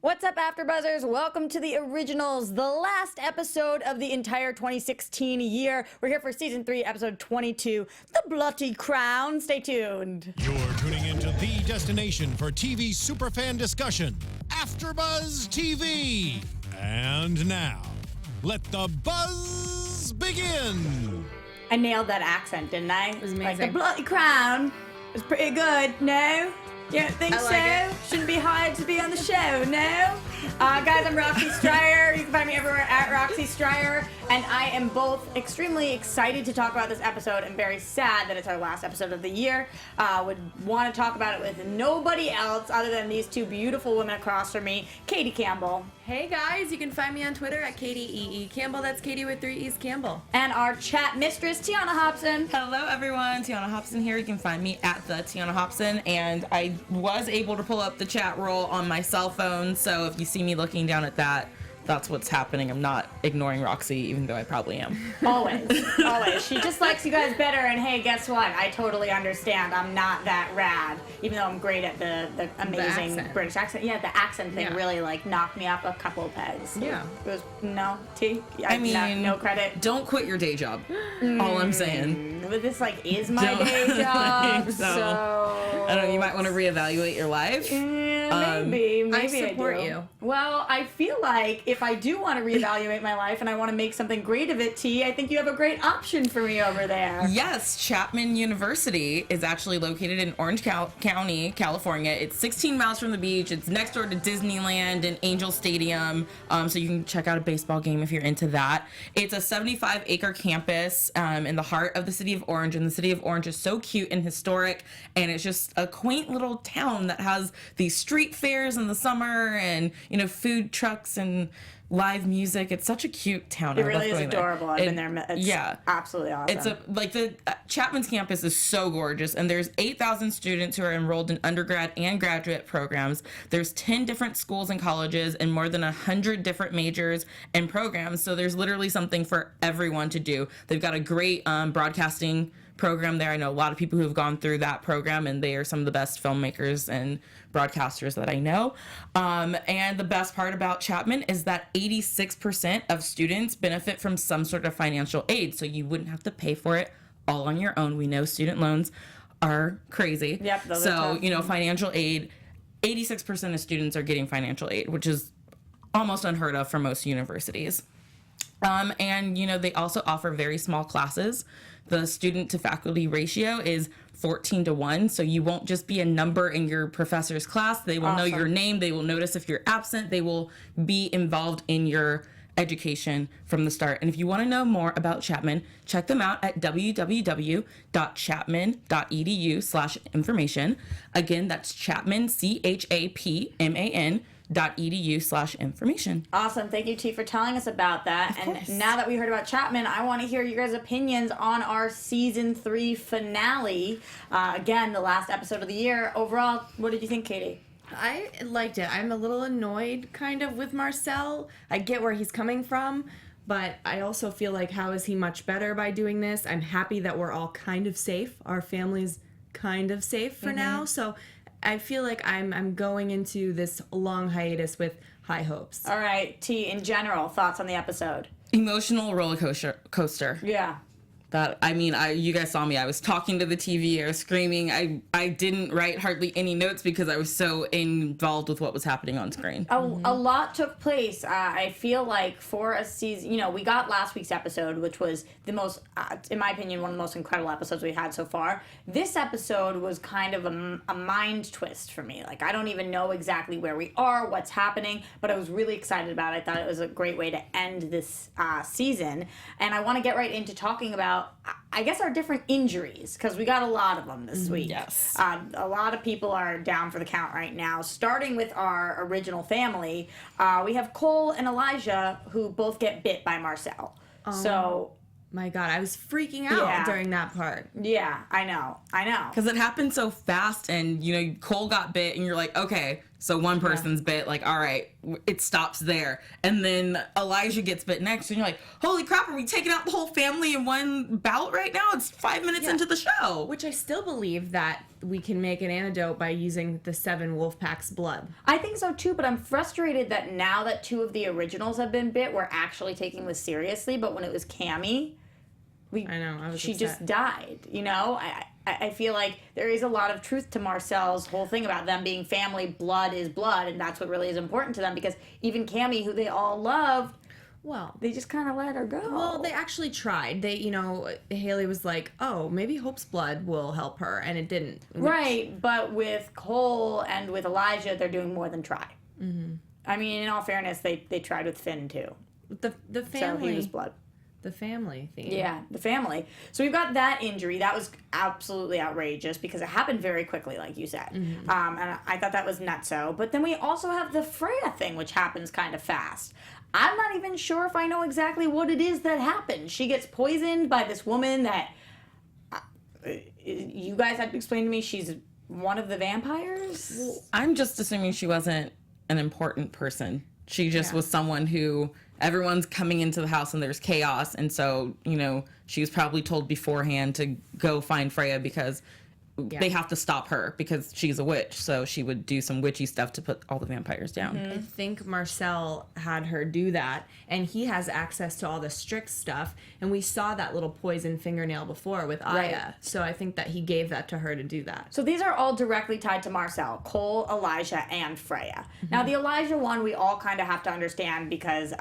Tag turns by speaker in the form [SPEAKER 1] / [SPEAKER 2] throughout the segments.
[SPEAKER 1] What's up, AfterBuzzers? Welcome to the originals, the last episode of the entire 2016 year. We're here for Season 3, Episode 22, The Bloody Crown. Stay tuned.
[SPEAKER 2] You're tuning into the destination for TV superfan discussion, AfterBuzz TV. And now, let the buzz begin.
[SPEAKER 1] I nailed that accent, didn't I?
[SPEAKER 3] It was amazing.
[SPEAKER 1] Like, The Bloody Crown was pretty good, no? You don't think
[SPEAKER 3] I like
[SPEAKER 1] so?
[SPEAKER 3] it.
[SPEAKER 1] Shouldn't be hired to be on the show, no? Guys, I'm Roxy Striar. You can find me everywhere at Roxy Striar. And I am both extremely excited to talk about this episode and very sad that it's our last episode of the year. Would want to talk about it with nobody else other than these two beautiful women across from me, Katie Campbell.
[SPEAKER 3] Hey guys, you can find me on Twitter at Katie Campbell. That's Katie with 3 E's Campbell.
[SPEAKER 1] And our chat mistress, Tiona Hobson.
[SPEAKER 4] Hello everyone, Tiona Hobson here. You can find me at the Tiona Hobson, and I was able to pull up the chat roll on my cell phone, so if you see me looking down at that, that's what's happening. I'm not ignoring Roxy, even though I probably am.
[SPEAKER 1] Always. Always. She just likes you guys better, and hey, guess what? I totally understand. I'm not that rad, even though I'm great at the amazing
[SPEAKER 3] accent.
[SPEAKER 1] British accent. Yeah, the accent thing
[SPEAKER 3] Yeah.
[SPEAKER 1] really, like, knocked me up a couple of pegs.
[SPEAKER 3] Yeah.
[SPEAKER 1] It was, no, T?
[SPEAKER 4] I mean,
[SPEAKER 1] no credit.
[SPEAKER 4] Don't quit your day job. All I'm saying.
[SPEAKER 1] But this, like, is my
[SPEAKER 4] Don't
[SPEAKER 1] day job,
[SPEAKER 4] think so.
[SPEAKER 1] so...
[SPEAKER 4] I don't know, you might want to reevaluate your life.
[SPEAKER 1] Maybe
[SPEAKER 3] I support
[SPEAKER 1] do.
[SPEAKER 3] you.
[SPEAKER 1] Well, I feel like if I do want to reevaluate my life and I want to make something great of it, T, I think you have a great option for me over there.
[SPEAKER 4] Yes, Chapman University is actually located in Orange County, California. It's 16 miles from the beach. It's next door to Disneyland and Angel Stadium, so you can check out a baseball game if you're into that. It's a 75-acre campus in the heart of the city of Orange, and the city of Orange is so cute and historic, and it's just a quaint little town that has these street fairs in the summer and, you know, food trucks and live music. It's such a cute town.
[SPEAKER 1] It
[SPEAKER 4] I
[SPEAKER 1] really
[SPEAKER 4] love
[SPEAKER 1] is
[SPEAKER 4] going there.
[SPEAKER 1] adorable. I've been there. It's
[SPEAKER 4] yeah.
[SPEAKER 1] absolutely awesome.
[SPEAKER 4] It's the Chapman's campus is so gorgeous, and there's 8,000 students who are enrolled in undergrad and graduate programs. There's 10 different schools and colleges and more than 100 different majors and programs. So there's literally something for everyone to do. They've got a great broadcasting program there. I know a lot of people who have gone through that program, and they are some of the best filmmakers and broadcasters that I know. And the best part about Chapman is that 86% of students benefit from some sort of financial aid, so you wouldn't have to pay for it all on your own. We know student loans are crazy.
[SPEAKER 1] Yep, those are
[SPEAKER 4] so,
[SPEAKER 1] tough.
[SPEAKER 4] you know, financial aid, 86% of students are getting financial aid, which is almost unheard of for most universities. And, you know, they also offer very small classes. The student to faculty ratio is 14-1, so you won't just be a number in your professor's class. They will know your name. They will notice if you're absent. They will be involved in your education from the start. And if you want to know more about Chapman, check them out at www.chapman.edu/information. Again, that's Chapman, CHAPMAN.edu/information.
[SPEAKER 1] Awesome. Thank you, T, for telling us about that. And now that we heard about Chapman, I want to hear your guys' opinions on our Season 3 finale. Again, the last episode of the year. Overall, what did you think, Katie?
[SPEAKER 3] I liked it. I'm a little annoyed kind of with Marcel. I get where he's coming from, but I also feel like how is he much better by doing this? I'm happy that we're all kind of safe. Our family's kind of safe for now. So I feel like I'm going into this long hiatus with high hopes.
[SPEAKER 1] All right, T, in general, thoughts on the episode?
[SPEAKER 4] Emotional roller coaster.
[SPEAKER 1] Yeah.
[SPEAKER 4] That, I mean, you guys saw me. I was talking to the TV. I was screaming. I didn't write hardly any notes because I was so involved with what was happening on screen.
[SPEAKER 1] A lot took place. I feel like for a season, you know, we got last week's episode, which was the most, in my opinion, one of the most incredible episodes we had so far. This episode was kind of a mind twist for me. Like, I don't even know exactly where we are, what's happening, but I was really excited about it. I thought it was a great way to end this season. And I want to get right into talking about, I guess, our different injuries, because we got a lot of them this week.
[SPEAKER 4] Yes.
[SPEAKER 1] A lot of people are down for the count right now. Starting with our original family, we have Cole and Elijah, who both get bit by Marcel. So,
[SPEAKER 3] My God, I was freaking out during that part.
[SPEAKER 1] yeah, I know.
[SPEAKER 4] Because it happened so fast, and, you know, Cole got bit, and you're like, okay, So one person's bit, like, all right, it stops there. And then Elijah gets bit next, and you're like, holy crap, are we taking out the whole family in one bout right now? It's 5 minutes into the show.
[SPEAKER 3] Which I still believe that we can make an antidote by using the 7 wolf pack's blood.
[SPEAKER 1] I think so too, but I'm frustrated that now that 2 of the originals have been bit, we're actually taking this seriously. But when it was Cammy, she
[SPEAKER 3] upset.
[SPEAKER 1] just died. You know, I feel like there is a lot of truth to Marcel's whole thing about them being family. Blood is blood, and that's what really is important to them. Because even Cammy, who they all loved, they just kind of let her go.
[SPEAKER 3] Well, they actually tried. Hayley was like, oh, maybe Hope's blood will help her, and it didn't.
[SPEAKER 1] Right, but with Cole and with Elijah, they're doing more than try. Mm-hmm. I mean, in all fairness, they tried with Finn, too.
[SPEAKER 3] The family.
[SPEAKER 1] So he was blood.
[SPEAKER 3] The family theme.
[SPEAKER 1] Yeah, the family. So we've got that injury. That was absolutely outrageous because it happened very quickly, like you said. Mm-hmm. And I thought that was nutso. But then we also have the Freya thing, which happens kind of fast. I'm not even sure if I know exactly what it is that happened. She gets poisoned by this woman that you guys had to explain to me. She's one of the vampires?
[SPEAKER 4] Well, I'm just assuming she wasn't an important person. She just was someone who everyone's coming into the house and there's chaos. And so, she was probably told beforehand to go find Freya because they have to stop her because she's a witch. So she would do some witchy stuff to put all the vampires down.
[SPEAKER 3] Mm-hmm. I think Marcel had her do that, and he has access to all the strict stuff. And we saw that little poison fingernail before with Aya.
[SPEAKER 1] Right.
[SPEAKER 3] So I think that he gave that to her to do that.
[SPEAKER 1] So these are all directly tied to Marcel: Cole, Elijah, and Freya. Mm-hmm. Now the Elijah one we all kind of have to understand because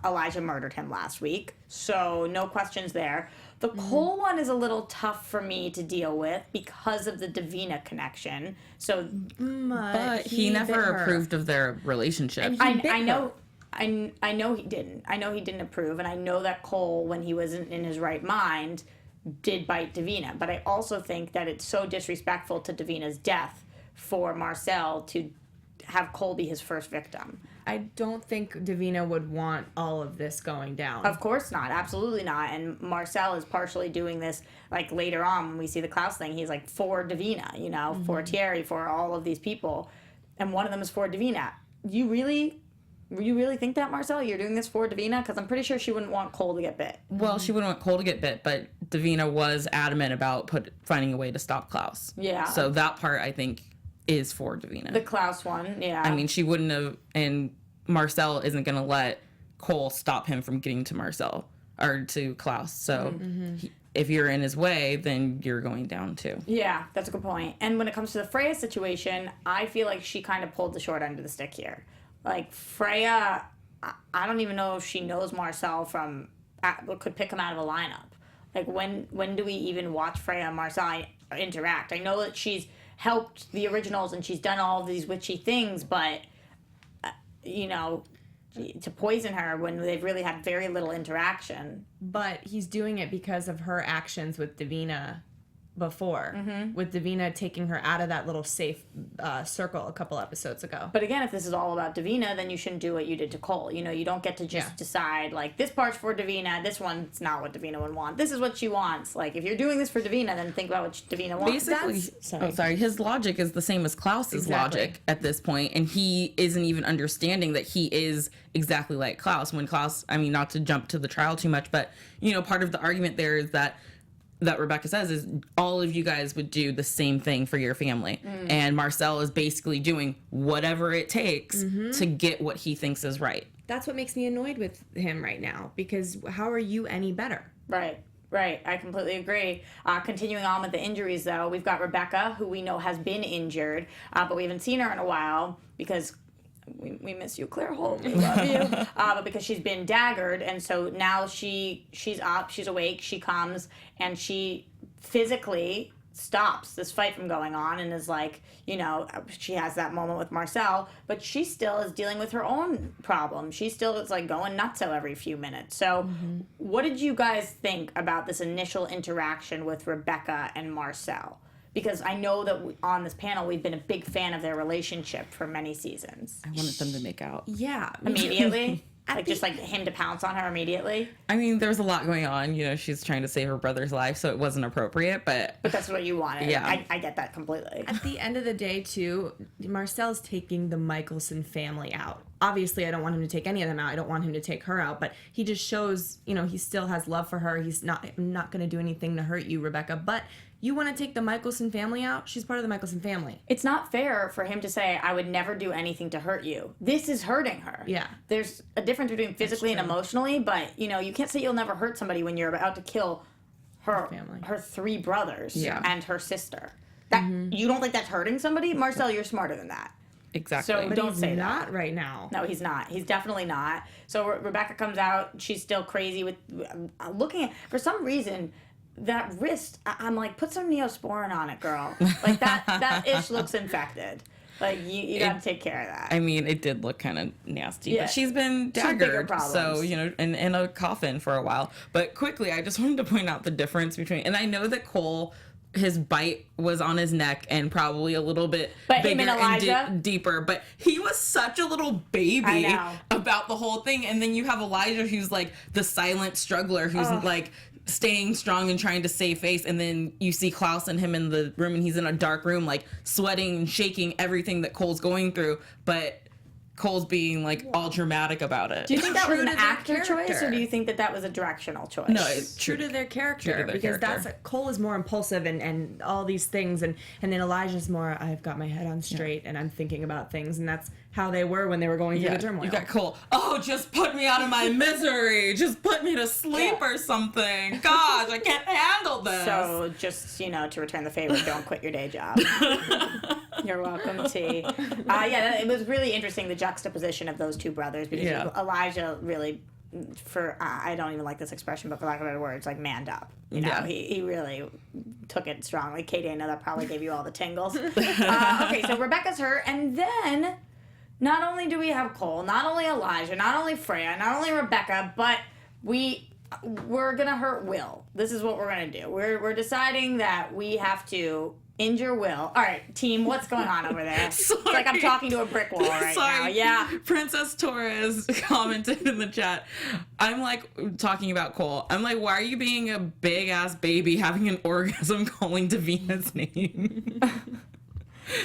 [SPEAKER 1] Elijah murdered him last week. So no questions there. The Cole one is a little tough for me to deal with because of the Davina connection. So,
[SPEAKER 4] but he never approved of their relationship.
[SPEAKER 1] I know he didn't. I know he didn't approve, and I know that Cole, when he wasn't in his right mind, did bite Davina. But I also think that it's so disrespectful to Davina's death for Marcel to have Cole be his first victim.
[SPEAKER 3] I don't think Davina would want all of this going down.
[SPEAKER 1] Of course not. Absolutely not. And Marcel is partially doing this, like, later on when we see the Klaus thing. He's like, for Davina, for Thierry, for all of these people. And one of them is for Davina. You really think that, Marcel? You're doing this for Davina? Because I'm pretty sure she wouldn't want Cole to get bit.
[SPEAKER 4] Well, she wouldn't want Cole to get bit, but Davina was adamant about finding a way to stop Klaus.
[SPEAKER 1] Yeah.
[SPEAKER 4] So that part, I think, is for Davina.
[SPEAKER 1] The Klaus one, yeah.
[SPEAKER 4] I mean, she wouldn't have, and Marcel isn't going to let Cole stop him from getting to Marcel, or to Klaus. So if you're in his way, then you're going down too.
[SPEAKER 1] Yeah, that's a good point. And when it comes to the Freya situation, I feel like she kind of pulled the short end of the stick here. Like, Freya, I don't even know if she knows Marcel could pick him out of a lineup. Like, when do we even watch Freya and Marcel interact? I know that she's helped the originals and she's done all of these witchy things, but to poison her when they've really had very little interaction.
[SPEAKER 3] But he's doing it because of her actions with Davina before, with Davina taking her out of that little safe circle a couple episodes ago.
[SPEAKER 1] But again, if this is all about Davina, then you shouldn't do what you did to Cole. You don't get to just decide, like, this part's for Davina, this one's not what Davina would want. This is what she wants. Like, if you're doing this for Davina, then think about what Davina wants.
[SPEAKER 4] Basically, his logic is the same as Klaus's logic at this point, and he isn't even understanding that he is exactly like Klaus. When Klaus, I mean, not to jump to the trial too much, but, part of the argument there is that Rebekah says is all of you guys would do the same thing for your family. And Marcel is basically doing whatever it takes to get what he thinks is right.
[SPEAKER 3] That's what makes me annoyed with him right now, because how are you any better?
[SPEAKER 1] Right. I completely agree. Continuing on with the injuries, though, we've got Rebekah, who we know has been injured, but we haven't seen her in a while because we miss you, Claire Holt. We love you. But because she's been daggered, and so now she's up, she's awake, she comes, and she physically stops this fight from going on and is like, she has that moment with Marcel, but she still is dealing with her own problem. She still is like going nutso every few minutes. So what did you guys think about this initial interaction with Rebekah and Marcel? Because I know that on this panel, we've been a big fan of their relationship for many seasons.
[SPEAKER 4] I wanted them to make out.
[SPEAKER 3] Yeah.
[SPEAKER 1] Immediately? Like, just like him to pounce on her immediately.
[SPEAKER 4] I mean, there's a lot going on. You know, she's trying to save her brother's life, so it wasn't appropriate, but
[SPEAKER 1] that's what you wanted.
[SPEAKER 4] Yeah.
[SPEAKER 1] I get that completely.
[SPEAKER 3] At the end of the day, too, Marcel's taking the Mikaelson family out. Obviously, I don't want him to take any of them out. I don't want him to take her out, but he just shows, you know, he still has love for her. He's not going to do anything to hurt you, Rebekah, but you want to take the Mikaelson family out? She's part of the Mikaelson family.
[SPEAKER 1] It's not fair for him to say, I would never do anything to hurt you. This is hurting her.
[SPEAKER 3] Yeah.
[SPEAKER 1] There's a difference between physically and emotionally, but, you know, you can't say you'll never hurt somebody when you're about to kill her three brothers and her sister. That You don't think that's hurting somebody? Marcel, you're smarter than that.
[SPEAKER 4] exactly.
[SPEAKER 1] So
[SPEAKER 3] But
[SPEAKER 1] don't
[SPEAKER 3] he's
[SPEAKER 1] say
[SPEAKER 3] not
[SPEAKER 1] that.
[SPEAKER 3] right now.
[SPEAKER 1] No, he's not. He's definitely not. So Rebekah comes out. She's still crazy with looking at, for some reason, that wrist. I'm like, put some Neosporin on it, girl. Like that ish looks infected. Like you got to take care of that.
[SPEAKER 4] I mean, it did look kind of nasty,
[SPEAKER 1] Yeah.
[SPEAKER 4] but she's been
[SPEAKER 1] She had bigger
[SPEAKER 4] daggered,
[SPEAKER 1] problems.
[SPEAKER 4] so, you know, in a coffin for a while. But quickly, I just wanted to point out the difference between, and I know that Cole, his bite was on his neck and probably a little bit
[SPEAKER 1] But
[SPEAKER 4] bigger
[SPEAKER 1] him and Elijah?
[SPEAKER 4] and deeper, but he was such a little baby
[SPEAKER 1] I know.
[SPEAKER 4] about the whole thing. And then you have Elijah, who's like the silent struggler, who's like staying strong and trying to save face, and then you see Klaus and him in the room, and he's in a dark room, like sweating and shaking everything that Cole's going through, but Cole's being like all dramatic about it.
[SPEAKER 1] Do you think that was
[SPEAKER 3] True
[SPEAKER 1] an
[SPEAKER 3] to their
[SPEAKER 1] actor choice, or
[SPEAKER 3] character.
[SPEAKER 1] do you think that was a directional choice?
[SPEAKER 4] No, it's
[SPEAKER 3] True to their character,
[SPEAKER 4] True to their
[SPEAKER 3] because
[SPEAKER 4] character.
[SPEAKER 3] Cole is more impulsive and all these things, and then Elijah's more, I've got my head on straight and I'm thinking about things, and that's how they were when they were going through the turmoil.
[SPEAKER 4] You got Cole. Oh, just put me out of my misery. Just put me to sleep or something. Gosh, I can't handle this.
[SPEAKER 1] So just, you know, to return the favor, don't quit your day job. You're welcome, T. It was really interesting, the juxtaposition of those two brothers, because Elijah really, I don't even like this expression, but for lack of better words, like manned up. You know, he really took it strongly. Katie, I know that probably gave you all the tingles. Okay, so Rebekah's hurt, and then not only do we have Cole, not only Elijah, not only Freya, not only Rebekah, but we're gonna hurt Will. This is what we're gonna do. We're deciding that we have to injure Will. All right, team, what's going on over there? It's like I'm talking to a brick wall right now. Yeah.
[SPEAKER 4] Princess Torres commented in the chat. I'm like talking about Cole. I'm like, why are you being a big ass baby having an orgasm calling Davina's name?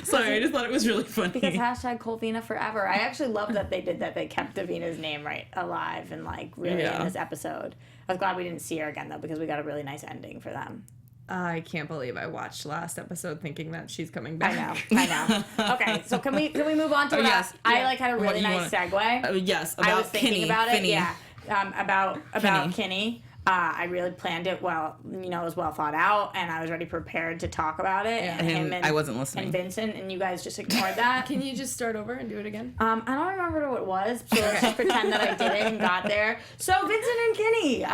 [SPEAKER 4] Sorry, I just thought it was really funny.
[SPEAKER 1] Because hashtag Colvina forever. I actually love that they did that. They kept Davina's name alive and like really in this episode. I was glad we didn't see her again though, because we got a really nice ending for them.
[SPEAKER 3] I can't believe I watched last episode thinking that she's coming back.
[SPEAKER 1] I know. Okay, so can we move on to
[SPEAKER 4] yes.
[SPEAKER 1] I like had a really nice segue.
[SPEAKER 4] Yes, about
[SPEAKER 1] I was thinking
[SPEAKER 4] Kinney,
[SPEAKER 1] about it.
[SPEAKER 4] Finney.
[SPEAKER 1] Yeah, about Kinney. I really planned it well. You know, it was well thought out, and I was already prepared to talk about it.
[SPEAKER 3] Yeah.
[SPEAKER 1] And him and
[SPEAKER 4] I wasn't listening.
[SPEAKER 1] And Vincent, and you guys just ignored that.
[SPEAKER 3] Can you just start over and do it again?
[SPEAKER 1] I don't remember what it was, so let's just pretend that I did it and got there. So Vincent and Kitty,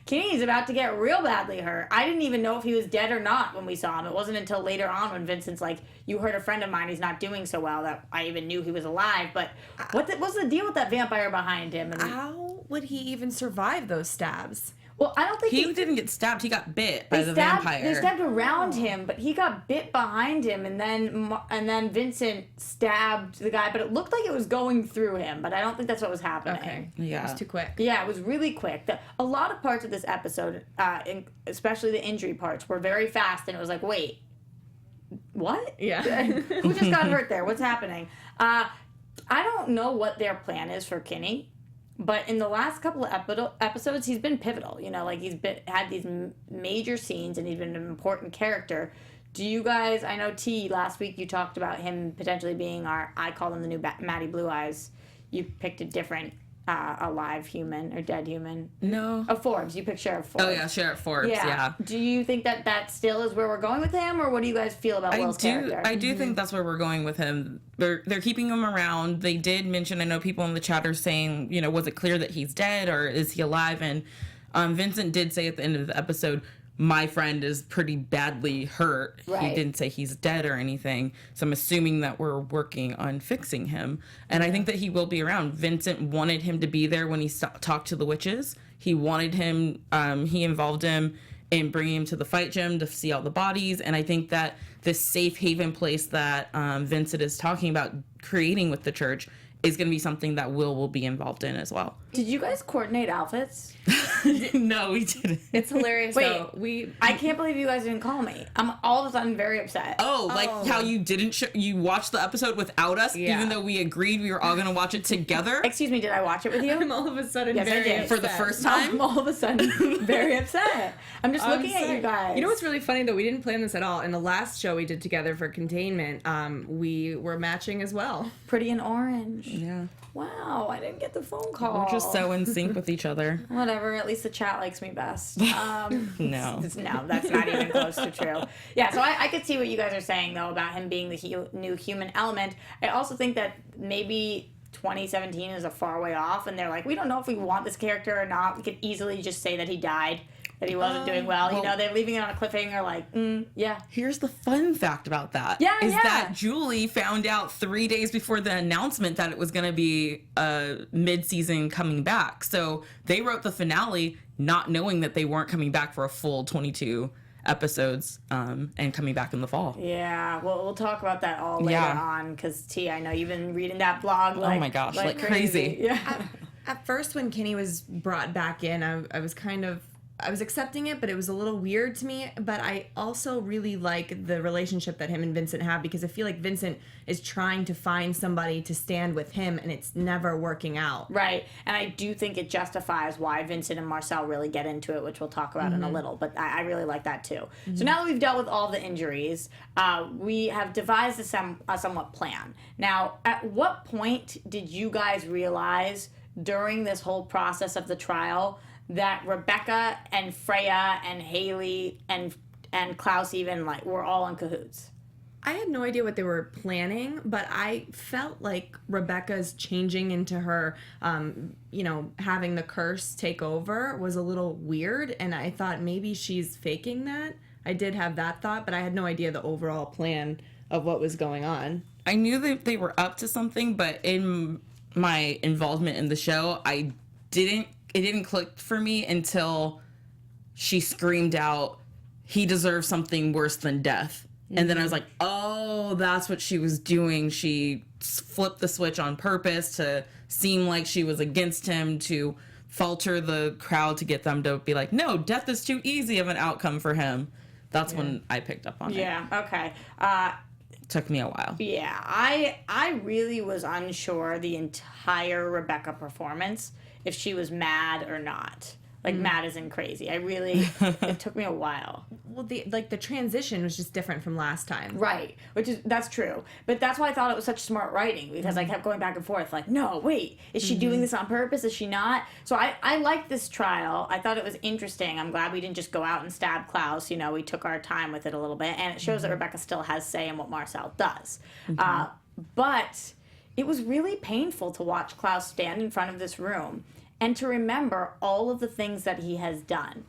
[SPEAKER 1] Kitty's about to get real badly hurt. I didn't even know if he was dead or not when we saw him. It wasn't until later on when Vincent's like, you hurt a friend of mine, he's not doing so well, that I even knew he was alive. But what's the deal with that vampire behind him? And
[SPEAKER 3] How would he even survive those stabs?
[SPEAKER 1] well, I don't think
[SPEAKER 4] He didn't get stabbed. He got bit by the vampire.
[SPEAKER 1] They stabbed around him, but he got bit behind him, and then Vincent stabbed the guy. But it looked like it was going through him, but I don't think that's what was happening.
[SPEAKER 3] Okay.
[SPEAKER 4] Yeah.
[SPEAKER 3] It was too quick.
[SPEAKER 1] Yeah, it was really quick. A lot of parts of this episode, especially the injury parts, were very fast, and it was like, wait, what?
[SPEAKER 3] Yeah.
[SPEAKER 1] Who just got hurt there? What's happening? I don't know what their plan is for Kinney. But in the last couple of episodes, he's been pivotal. You know, like had these major scenes, and he's been an important character. Do you guys? I know T. Last week you talked about him potentially being I call him the new Maddie Blue Eyes. You picked a different alive human or dead human.
[SPEAKER 4] No.
[SPEAKER 1] Oh, Forbes. You picked Sheriff Forbes.
[SPEAKER 4] Oh yeah, Sheriff Forbes. Yeah.
[SPEAKER 1] Do you think that still is where we're going with him, or what do you guys feel about Will's character?
[SPEAKER 4] I do think that's where we're going with him. They're keeping him around. They did mention, I know people in the chat are saying, you know, was it clear that he's dead or is he alive? And Vincent did say at the end of the episode, my friend is pretty badly hurt.
[SPEAKER 1] Right.
[SPEAKER 4] He didn't say he's dead or anything. So I'm assuming that we're working on fixing him. And I think that he will be around. Vincent wanted him to be there when he talked to the witches. He wanted him, he involved him in bringing him to the fight gym to see all the bodies. And I think that this safe haven place that Vincent is talking about creating with the church is going to be something that will be involved in as well.
[SPEAKER 1] Did you guys coordinate outfits?
[SPEAKER 4] No, we didn't.
[SPEAKER 3] It's hilarious.
[SPEAKER 1] Wait,
[SPEAKER 3] though.
[SPEAKER 1] I can't believe you guys didn't call me. I'm all of a sudden very upset.
[SPEAKER 4] Oh, like how you didn't you watched the episode without us,
[SPEAKER 3] Yeah.
[SPEAKER 4] even though we agreed we were all going to watch it together?
[SPEAKER 1] Excuse me, did I watch it with you?
[SPEAKER 3] I'm all of a sudden
[SPEAKER 1] Yes, I
[SPEAKER 3] very
[SPEAKER 1] did.
[SPEAKER 3] upset.
[SPEAKER 4] For the first time?
[SPEAKER 1] I'm all of a sudden very upset. I'm just looking at you guys.
[SPEAKER 3] You know what's really funny though? We didn't plan this at all. In the last show we did together for Containment, we were matching as well.
[SPEAKER 1] Pretty and orange.
[SPEAKER 4] Yeah.
[SPEAKER 1] Wow, I didn't get the phone call.
[SPEAKER 4] We're just so in sync with each other.
[SPEAKER 1] Whatever, at least the chat likes me best.
[SPEAKER 4] No.
[SPEAKER 1] No, that's not even close to true. Yeah, so I could see what you guys are saying, though, about him being the new human element. I also think that maybe 2017 is a far way off, and they're like, we don't know if we want this character or not. We could easily just say that he died, that he wasn't doing well. You know, they're leaving it on a cliffhanger, like, yeah.
[SPEAKER 4] Here's the fun fact about that.
[SPEAKER 1] Yeah,
[SPEAKER 4] is
[SPEAKER 1] yeah.
[SPEAKER 4] that Julie found out 3 days before the announcement that it was going to be mid-season coming back. So they wrote the finale not knowing that they weren't coming back for a full 22 episodes and coming back in the fall.
[SPEAKER 1] Yeah, well, we'll talk about that all later on, because, T, I know you've been reading that blog like,
[SPEAKER 4] oh my gosh, like crazy.
[SPEAKER 1] Yeah.
[SPEAKER 3] At first, when Kenny was brought back in, I was I was accepting it, but it was a little weird to me. But I also really like the relationship that him and Vincent have, because I feel like Vincent is trying to find somebody to stand with him, and it's never working out.
[SPEAKER 1] Right, and I do think it justifies why Vincent and Marcel really get into it, which we'll talk about in a little, but I really like that too. So now that we've dealt with all the injuries, we have devised a somewhat plan. Now, at what point did you guys realize during this whole process of the trial that Rebekah and Freya and Hayley and Klaus even, like, were all in cahoots?
[SPEAKER 3] I had no idea what they were planning, but I felt like Rebekah's changing into her, having the curse take over was a little weird, and I thought maybe she's faking that. I did have that thought, but I had no idea the overall plan of what was going on.
[SPEAKER 4] I knew that they were up to something, but in my involvement in the show, it didn't click for me until she screamed out, "He deserves something worse than death." And then I was like, oh, that's what she was doing. She flipped the switch on purpose to seem like she was against him, to falter the crowd, to get them to be like, no, death is too easy of an outcome for him. That's when I picked up on it.
[SPEAKER 1] Yeah, okay.
[SPEAKER 4] Took me a while.
[SPEAKER 1] Yeah, I really was unsure the entire Rebekah performance, if she was mad or not. Like, mad as in crazy. It took me a while.
[SPEAKER 3] Well, the transition was just different from last time.
[SPEAKER 1] Right, that's true. But that's why I thought it was such smart writing, because I kept going back and forth, like, no, wait, is she doing this on purpose? Is she not? So I liked this trial. I thought it was interesting. I'm glad we didn't just go out and stab Klaus. You know, we took our time with it a little bit, and it shows that Rebekah still has say in what Marcel does. But it was really painful to watch Klaus stand in front of this room and to remember all of the things that he has done.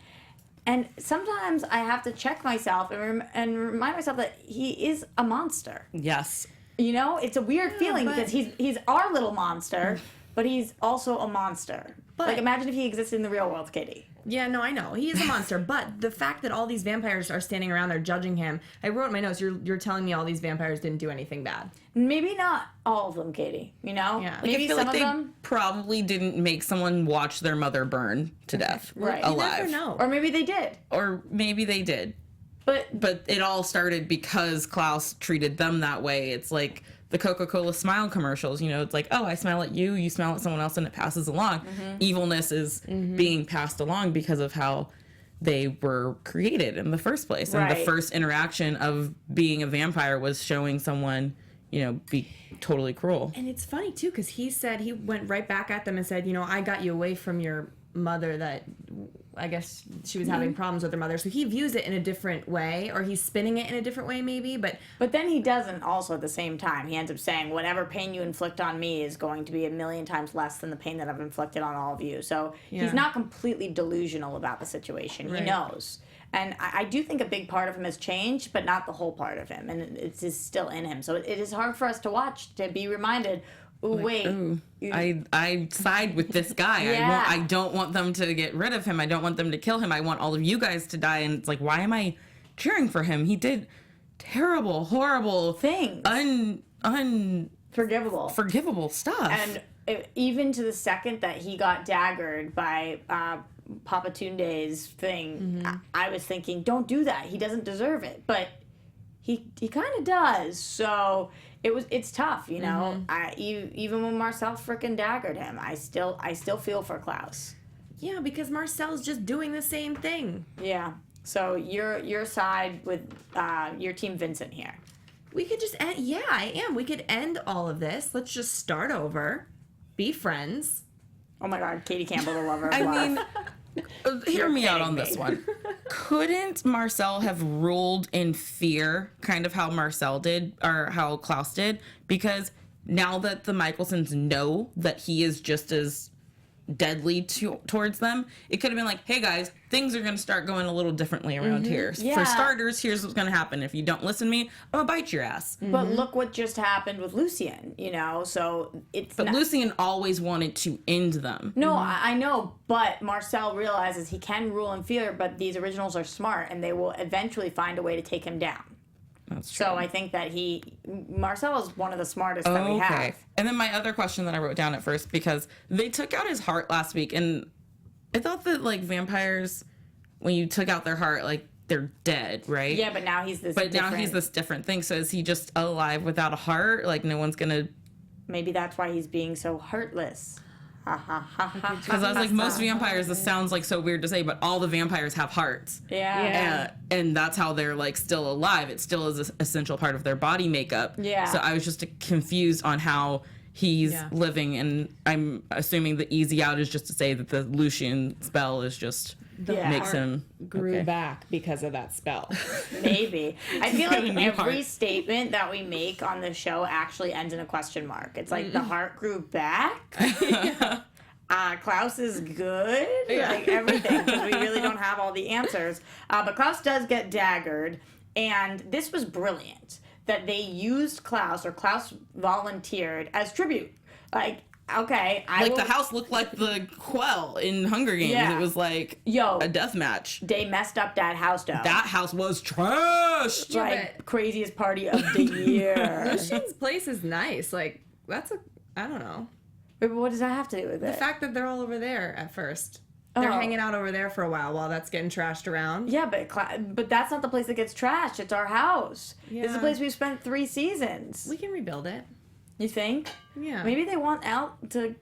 [SPEAKER 1] And sometimes I have to check myself and remind myself that he is a monster.
[SPEAKER 4] Yes.
[SPEAKER 1] You know, it's a weird feeling, because he's our little monster, but he's also a monster. Like, imagine if he existed in the real world, Katie.
[SPEAKER 3] Yeah, no, I know. He is a monster, but the fact that all these vampires are standing around there judging him, I wrote in my notes, you're telling me all these vampires didn't do anything bad.
[SPEAKER 1] Maybe not all of them, Katie, you know?
[SPEAKER 3] Yeah.
[SPEAKER 4] Like,
[SPEAKER 1] Maybe
[SPEAKER 4] I feel
[SPEAKER 1] some
[SPEAKER 4] like
[SPEAKER 1] of
[SPEAKER 4] they
[SPEAKER 1] them.
[SPEAKER 4] probably didn't make someone watch their mother burn to death
[SPEAKER 1] Right.
[SPEAKER 4] alive.
[SPEAKER 3] You never know.
[SPEAKER 1] Or maybe they did.
[SPEAKER 4] Or maybe they did.
[SPEAKER 1] But
[SPEAKER 4] It all started because Klaus treated them that way. It's like the Coca-Cola smile commercials, you know, it's like, oh, I smile at you, you smile at someone else, and it passes along. Evilness is being passed along because of how they were created in the first place. And the first interaction of being a vampire was showing someone, you know, be totally cruel.
[SPEAKER 3] And it's funny, too, because he went right back at them and said, you know, I got you away from your mother, that I guess she was having problems with her mother. So he views it in a different way, or he's spinning it in a different way maybe, but
[SPEAKER 1] then he doesn't also at the same time. He ends up saying, whatever pain you inflict on me is going to be 1,000,000 times less than the pain that I've inflicted on all of you. So he's not completely delusional about the situation. He knows. And I do think a big part of him has changed, but not the whole part of him. And it is still in him. So it is hard for us to watch, to be reminded, ooh, wait.
[SPEAKER 4] Ooh, I side with this guy.
[SPEAKER 1] Yeah.
[SPEAKER 4] I don't want them to get rid of him. I don't want them to kill him. I want all of you guys to die. And it's like, why am I cheering for him? He did terrible, horrible
[SPEAKER 1] Things.
[SPEAKER 4] forgivable stuff.
[SPEAKER 1] And even to the second that he got daggered by Papa Tunde's thing, I was thinking, don't do that. He doesn't deserve it. But he kind of does. So it's tough, you know. Even when Marcel frickin' daggered him, I still feel for Klaus.
[SPEAKER 3] Yeah, because Marcel's just doing the same thing.
[SPEAKER 1] Yeah. So your side with your team Vincent here.
[SPEAKER 3] We could just end. Yeah, I am. We could end all of this. Let's just start over. Be friends.
[SPEAKER 1] Oh my God, Katie Campbell, the lover of
[SPEAKER 4] I
[SPEAKER 1] love.
[SPEAKER 4] mean, hear me out on
[SPEAKER 1] kidding
[SPEAKER 4] this
[SPEAKER 1] me.
[SPEAKER 4] one. Couldn't Marcel have ruled in fear, kind of how Marcel did, or how Klaus did? Because now that the Mikaelsons know that he is just as deadly towards them, it could have been like, hey guys, things are going to start going a little differently around here.
[SPEAKER 1] Yeah.
[SPEAKER 4] For starters, here's what's going to happen. If you don't listen to me, I'm going to bite your ass.
[SPEAKER 1] But look what just happened with Lucien, you know? So it's
[SPEAKER 4] But Lucien always wanted to end them.
[SPEAKER 1] No, I know, but Marcel realizes he can rule in fear, but these originals are smart, and they will eventually find a way to take him down.
[SPEAKER 4] That's true.
[SPEAKER 1] So I think that Marcel is one of the smartest that we have.
[SPEAKER 4] And then my other question that I wrote down at first, because they took out his heart last week, and I thought that, like, vampires, when you took out their heart, like, they're dead, right?
[SPEAKER 1] Yeah, but now he's this
[SPEAKER 4] now he's this different thing. So is he just alive without a heart? Like, no one's gonna...
[SPEAKER 1] Maybe that's why he's being so heartless. Ha ha ha ha.
[SPEAKER 4] Because I was like, most vampires, this sounds like so weird to say, but all the vampires have hearts.
[SPEAKER 1] Yeah.
[SPEAKER 4] And that's how they're, like, still alive. It still is an essential part of their body makeup.
[SPEAKER 1] Yeah.
[SPEAKER 4] So I was just confused on how he's living, and I'm assuming the easy out is just to say that the Lucien spell is just makes him
[SPEAKER 3] Grew back because of that spell.
[SPEAKER 1] Maybe. I feel
[SPEAKER 4] got
[SPEAKER 1] like
[SPEAKER 4] a new
[SPEAKER 1] every
[SPEAKER 4] heart.
[SPEAKER 1] statement that we make on the show actually ends in a question mark. It's like the heart grew back. Klaus is good. Like everything, because we really don't have all the answers. But Klaus does get daggered, and this was brilliant that they used Klaus, or Klaus volunteered as tribute. Like, okay,
[SPEAKER 4] the house looked like the Quell in Hunger Games.
[SPEAKER 1] Yeah.
[SPEAKER 4] It was like a death match.
[SPEAKER 1] They messed up that house, though.
[SPEAKER 4] That house was trashed.
[SPEAKER 1] like craziest party of the year.
[SPEAKER 3] Lucien's place is nice. Like, I don't know.
[SPEAKER 1] But what does that have to do with
[SPEAKER 3] The
[SPEAKER 1] it?
[SPEAKER 3] fact that they're all over there at first. They're hanging out over there for a while that's getting trashed around.
[SPEAKER 1] Yeah, but that's not the place that gets trashed. It's our house. This is
[SPEAKER 3] Yeah.
[SPEAKER 1] a place we've spent 3 seasons.
[SPEAKER 3] We can rebuild it.
[SPEAKER 1] You think?
[SPEAKER 3] Yeah.
[SPEAKER 1] Maybe they want out. They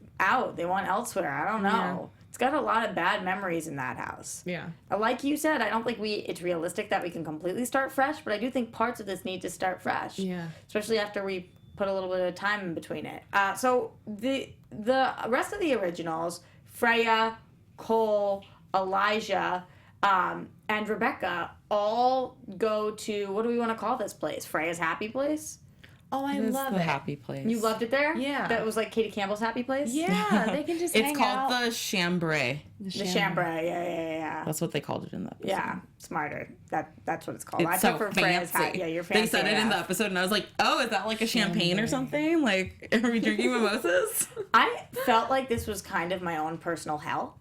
[SPEAKER 1] want elsewhere. I don't know.
[SPEAKER 3] Yeah.
[SPEAKER 1] It's got a lot of bad memories in that house.
[SPEAKER 3] Yeah.
[SPEAKER 1] Like you said, I don't think it's realistic that we can completely start fresh, but I do think parts of this need to start fresh.
[SPEAKER 3] Yeah.
[SPEAKER 1] Especially after we put a little bit of time in between it. So the rest of the originals, Freya, Cole, Elijah, and Rebekah all go to, what do we want to call this place? Freya's happy place?
[SPEAKER 3] Oh, I
[SPEAKER 4] It's
[SPEAKER 3] love
[SPEAKER 4] the
[SPEAKER 3] it.
[SPEAKER 4] happy place.
[SPEAKER 1] You loved it there?
[SPEAKER 3] Yeah.
[SPEAKER 1] That was like Katie Campbell's happy place?
[SPEAKER 3] Yeah, they can just
[SPEAKER 4] It's
[SPEAKER 3] hang
[SPEAKER 4] called
[SPEAKER 3] out.
[SPEAKER 4] the Chambray.
[SPEAKER 1] The Chambray, yeah.
[SPEAKER 4] That's what they called it in that episode.
[SPEAKER 1] Yeah, smarter. That's what it's called.
[SPEAKER 4] It's
[SPEAKER 1] I
[SPEAKER 4] so
[SPEAKER 1] prefer Freya's
[SPEAKER 4] fancy.
[SPEAKER 1] hat. Yeah, you're fancy.
[SPEAKER 4] They said it in the episode, and I was like, "Oh, is that like a champagne or something? Like, are we drinking mimosas?"
[SPEAKER 1] I felt like this was kind of my own personal hell.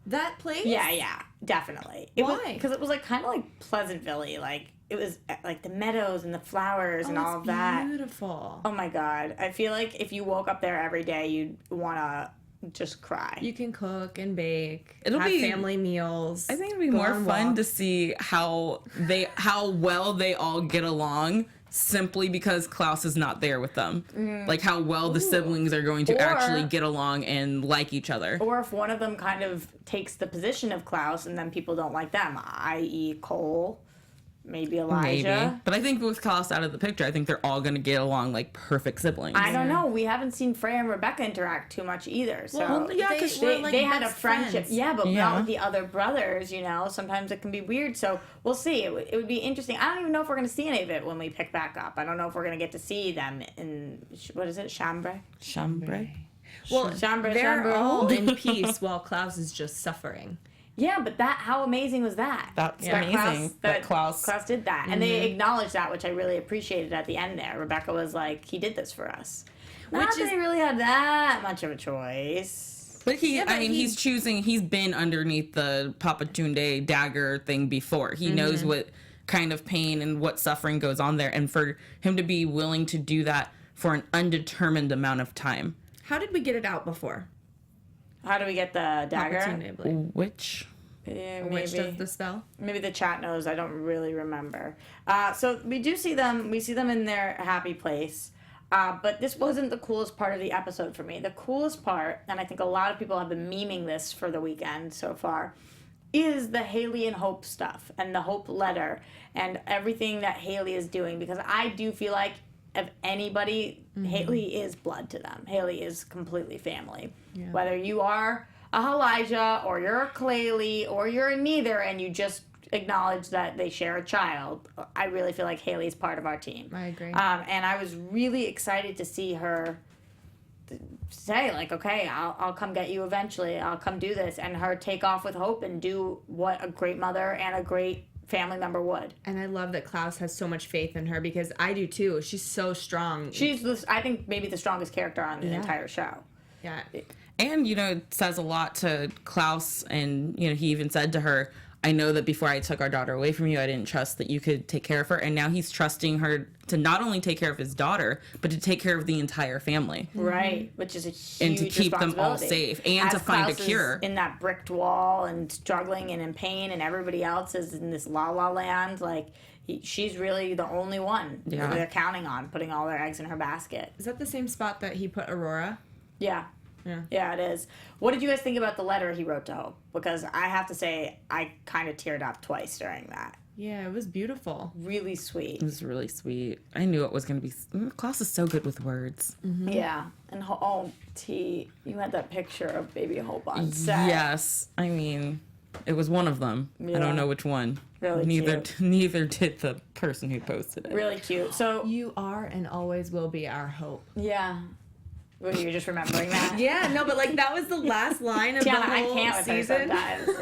[SPEAKER 3] That place?
[SPEAKER 1] Yeah, definitely.
[SPEAKER 3] Why?
[SPEAKER 1] Because it was like kind of like Pleasantville-y. Like it was like the meadows and the flowers and all of that.
[SPEAKER 3] Beautiful.
[SPEAKER 1] Oh my god! I feel like if you woke up there every day, you'd want to just cry.
[SPEAKER 3] You can cook and bake.
[SPEAKER 4] It'll
[SPEAKER 3] have
[SPEAKER 4] be-
[SPEAKER 3] family meals.
[SPEAKER 4] I think it'd be
[SPEAKER 3] go
[SPEAKER 4] more
[SPEAKER 3] on
[SPEAKER 4] fun to
[SPEAKER 3] walks.
[SPEAKER 4] see how well they all get along, simply because Klaus is not there with them. Like how well the siblings are going to
[SPEAKER 1] Or-
[SPEAKER 4] actually get along and like each other.
[SPEAKER 1] Or if one of them kind of takes the position of Klaus and then people don't like them, i.e. Cole, maybe Elijah.
[SPEAKER 4] Maybe. But I think with Klaus out of the picture, I think they're all going to get along like perfect siblings.
[SPEAKER 1] I don't know. We haven't seen Freya and Rebekah interact too much either. So
[SPEAKER 3] Well, yeah,
[SPEAKER 1] they,
[SPEAKER 3] 'cause
[SPEAKER 1] they,
[SPEAKER 3] we're, like,
[SPEAKER 1] they had a
[SPEAKER 3] best
[SPEAKER 1] friendship.
[SPEAKER 3] friends.
[SPEAKER 1] Yeah, but
[SPEAKER 4] Yeah.
[SPEAKER 1] not with the other brothers, you know. Sometimes it can be weird. So we'll see. It would be interesting. I don't even know if we're going to see any of it when we pick back up. I don't know if we're going to get to see them in, what is it, Chambray?
[SPEAKER 4] Chambray?
[SPEAKER 3] Well,
[SPEAKER 1] Chambray,
[SPEAKER 3] they're
[SPEAKER 1] Chambray.
[SPEAKER 3] all in peace while Klaus is just suffering.
[SPEAKER 1] Yeah, but how amazing was that?
[SPEAKER 4] That's
[SPEAKER 1] That
[SPEAKER 4] amazing that Klaus-
[SPEAKER 1] Klaus did that. And they acknowledged that, which I really appreciated at the end there. Rebekah was like, he did this for us. Not that he really had that much of a choice.
[SPEAKER 4] But
[SPEAKER 3] but
[SPEAKER 4] he's choosing, he's been underneath the Papa Tunde dagger thing before. He knows what kind of pain and what suffering goes on there. And for him to be willing to do that for an undetermined amount of time.
[SPEAKER 3] How did we get it out before?
[SPEAKER 1] How do we get the dagger?
[SPEAKER 4] Which?
[SPEAKER 3] Which does the spell?
[SPEAKER 1] Maybe the chat knows. I don't really remember. So we do see them. We see them in their happy place. But this wasn't the coolest part of the episode for me. The coolest part, and I think a lot of people have been memeing this for the weekend so far, is the Hayley and Hope stuff and the Hope letter and everything that Hayley is doing. Because I do feel like if anybody, Hayley is blood to them. Hayley is completely family. Yeah. Whether you are a Elijah or you're a Claylee or you're a neither and you just acknowledge that they share a child, I really feel like Hayley's part of our team.
[SPEAKER 3] I agree.
[SPEAKER 1] And I was really excited to see her say, like, okay, I'll come get you eventually. I'll come do this. And her take off with Hope and do what a great mother and a great family member would.
[SPEAKER 3] And I love that Klaus has so much faith in her because I do too. She's so strong.
[SPEAKER 1] She's, I think, maybe the strongest character on the entire show.
[SPEAKER 3] Yeah.
[SPEAKER 4] And, it says a lot to Klaus, and, he even said to her, I know that before I took our daughter away from you, I didn't trust that you could take care of her. And now he's trusting her to not only take care of his daughter, but to take care of the entire family.
[SPEAKER 1] Right, which is a huge
[SPEAKER 4] and to keep them all safe and to find
[SPEAKER 1] Klaus
[SPEAKER 4] a cure.
[SPEAKER 1] Is in that bricked wall and struggling and in pain, and everybody else is in this la la land. Like, she's really the only one that they're counting on, putting all their eggs in her basket.
[SPEAKER 3] Is that the same spot that he put Aurora?
[SPEAKER 1] Yeah. Yeah, it is. What did you guys think about the letter he wrote to Hope? Because I have to say, I kind of teared up twice during that.
[SPEAKER 3] Yeah, it was beautiful.
[SPEAKER 1] Really sweet.
[SPEAKER 4] It was really sweet. I knew it was going to be... Klaus is so good with words.
[SPEAKER 1] Mm-hmm. Yeah. And, T, you had that picture of baby Hope on set.
[SPEAKER 4] Yes. I mean, it was one of them. Yeah. I don't know which one.
[SPEAKER 1] Really cute.
[SPEAKER 4] Neither did the person who posted it.
[SPEAKER 1] Really cute. So
[SPEAKER 3] you are and always will be our hope.
[SPEAKER 1] Yeah. Were you just remembering that?
[SPEAKER 3] Yeah, no, but that was the last line of
[SPEAKER 1] Tiona,
[SPEAKER 3] the whole
[SPEAKER 1] I can't with
[SPEAKER 3] season.
[SPEAKER 1] Her sometimes.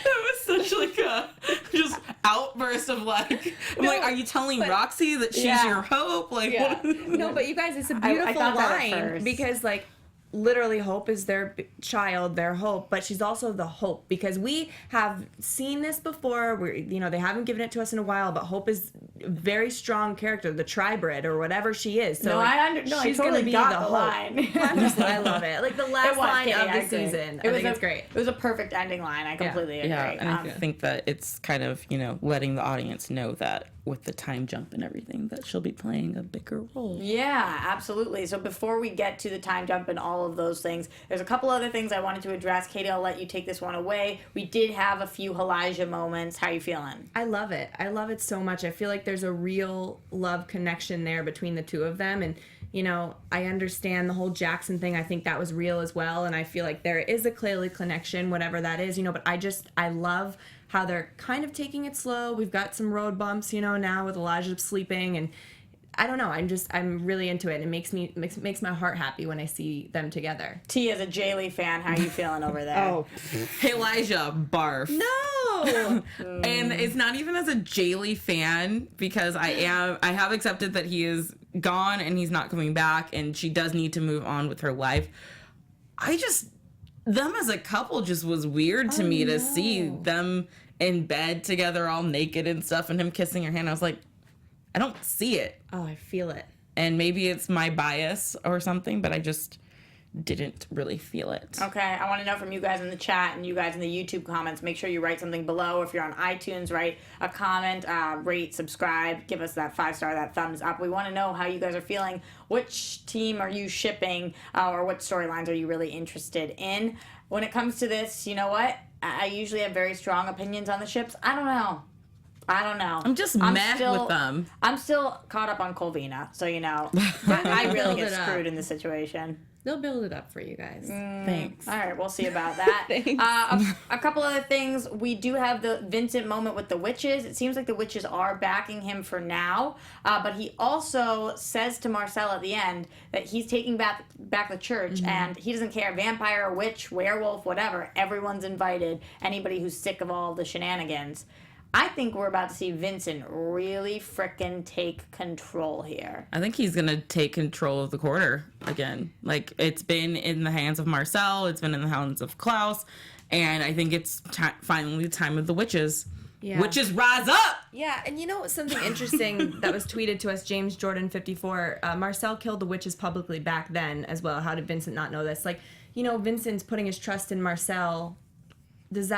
[SPEAKER 4] That was such a just outburst of are you telling Roxy that she's your hope?
[SPEAKER 3] No, but you guys, it's a beautiful line because literally Hope is their child, their hope, but she's also the hope because we have seen this before. They haven't given it to us in a while, but Hope is a very strong character, the tribrid or whatever she is. So
[SPEAKER 1] she's going to be the line.
[SPEAKER 3] I love it. The last line of the season. I think it's great.
[SPEAKER 1] It was a perfect ending line. I completely agree.
[SPEAKER 4] Yeah, and I think that it's kind of, letting the audience know that with the time jump and everything, that she'll be playing a bigger role.
[SPEAKER 1] Yeah, absolutely. So before we get to the time jump and all of those things, there's a couple other things I wanted to address. Katie, I'll let you take this one away. We did have a few Elijah moments. How you feeling?
[SPEAKER 3] I love it. I love it so much. I feel like there's a real love connection there between the two of them. And, I understand the whole Jackson thing. I think that was real as well. And I feel like there is a Claylee connection, whatever that is, but I love how they're kind of taking it slow. We've got some road bumps, now with Elijah sleeping, and I don't know. I'm really into it. It makes my heart happy when I see them together.
[SPEAKER 1] T, as a Jaylee fan, how are you feeling over there?
[SPEAKER 4] Oh, Elijah, barf.
[SPEAKER 3] No.
[SPEAKER 4] And it's not even as a Jaylee fan because I have accepted that he is gone and he's not coming back, and she does need to move on with her life. Them as a couple just was weird to me to see them in bed together all naked and stuff and him kissing her hand. I was like, I don't see it.
[SPEAKER 3] Oh, I feel it.
[SPEAKER 4] And maybe it's my bias or something, but I just didn't really feel it.
[SPEAKER 1] Okay, I want to know from you guys in the chat and you guys in the YouTube comments. Make sure you write something below. If you're on iTunes, write a comment, rate, subscribe, give us that 5-star, that thumbs up. We want to know how you guys are feeling. Which team are you shipping, or what storylines are you really interested in? When it comes to this, you know what? I usually have very strong opinions on the ships. I don't know.
[SPEAKER 4] I'm just mad with them.
[SPEAKER 1] I'm still caught up on Colvina, so I really get screwed in this situation.
[SPEAKER 3] They'll build it up for you guys.
[SPEAKER 4] Thanks.
[SPEAKER 1] All right, we'll see about that.
[SPEAKER 3] Thanks.
[SPEAKER 1] A couple other things. We do have the Vincent moment with the witches. It seems like the witches are backing him for now, but he also says to Marcel at the end that he's taking back the church, and he doesn't care. Vampire, witch, werewolf, whatever. Everyone's invited. Anybody who's sick of all the shenanigans. I think we're about to see Vincent really frickin' take control here.
[SPEAKER 4] I think he's going to take control of the quarter again. It's been in the hands of Marcel. It's been in the hands of Klaus. And I think it's finally the time of the witches. Witches rise up!
[SPEAKER 3] Yeah, and you know something interesting that was tweeted to us, James Jordan 54. Marcel killed the witches publicly back then as well. How did Vincent not know this? Like, you know, Vincent's putting his trust in Marcel. Does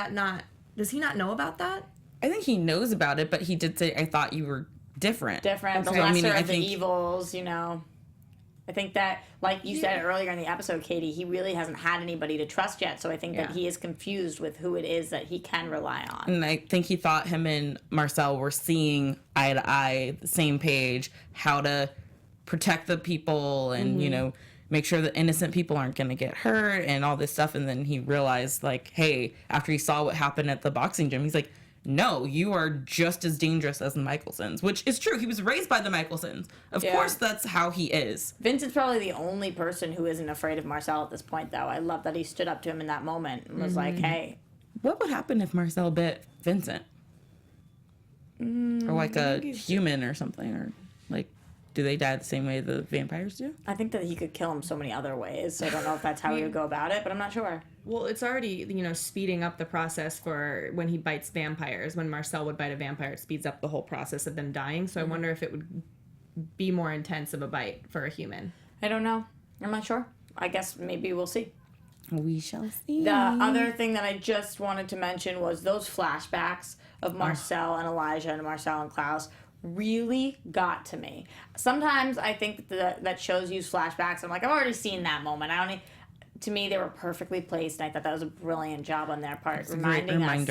[SPEAKER 3] he not know about that?
[SPEAKER 4] I think he knows about it, but he did say, I thought you were different.
[SPEAKER 1] Different, the lesser of the evils, you know. I think that, like you said earlier in the episode, Katie, he really hasn't had anybody to trust yet, so I think that he is confused with who it is that he can rely on.
[SPEAKER 4] And I think he thought him and Marcel were seeing eye to eye, the same page, how to protect the people and, you know, make sure that innocent people aren't going to get hurt and all this stuff. And then he realized, like, hey, after he saw what happened at the boxing gym, he's like, no, you are just as dangerous as the Mikaelsons, which is true. He was raised by the Mikaelsons. Of course, that's how he is.
[SPEAKER 1] Vincent's probably the only person who isn't afraid of Marcel at this point, though. I love that he stood up to him in that moment and was like, hey.
[SPEAKER 4] What would happen if Marcel bit Vincent? Or like a human or something? Or like, do they die the same way the vampires do?
[SPEAKER 1] I think that he could kill him so many other ways, so I don't know if that's how he would go about it, but I'm not sure.
[SPEAKER 3] Well, it's already, you know, speeding up the process for when he bites vampires. When Marcel would bite a vampire, it speeds up the whole process of them dying. So I wonder if it would be more intense of a bite for a human.
[SPEAKER 1] I don't know. I'm not sure. I guess maybe we'll see.
[SPEAKER 4] We shall see.
[SPEAKER 1] The other thing that I just wanted to mention was those flashbacks of Marcel and Elijah and Marcel and Klaus really got to me. Sometimes I think that shows use flashbacks. I'm like, I've already seen that moment. To me, they were perfectly placed, and I thought that was a brilliant job on their part, reminding us.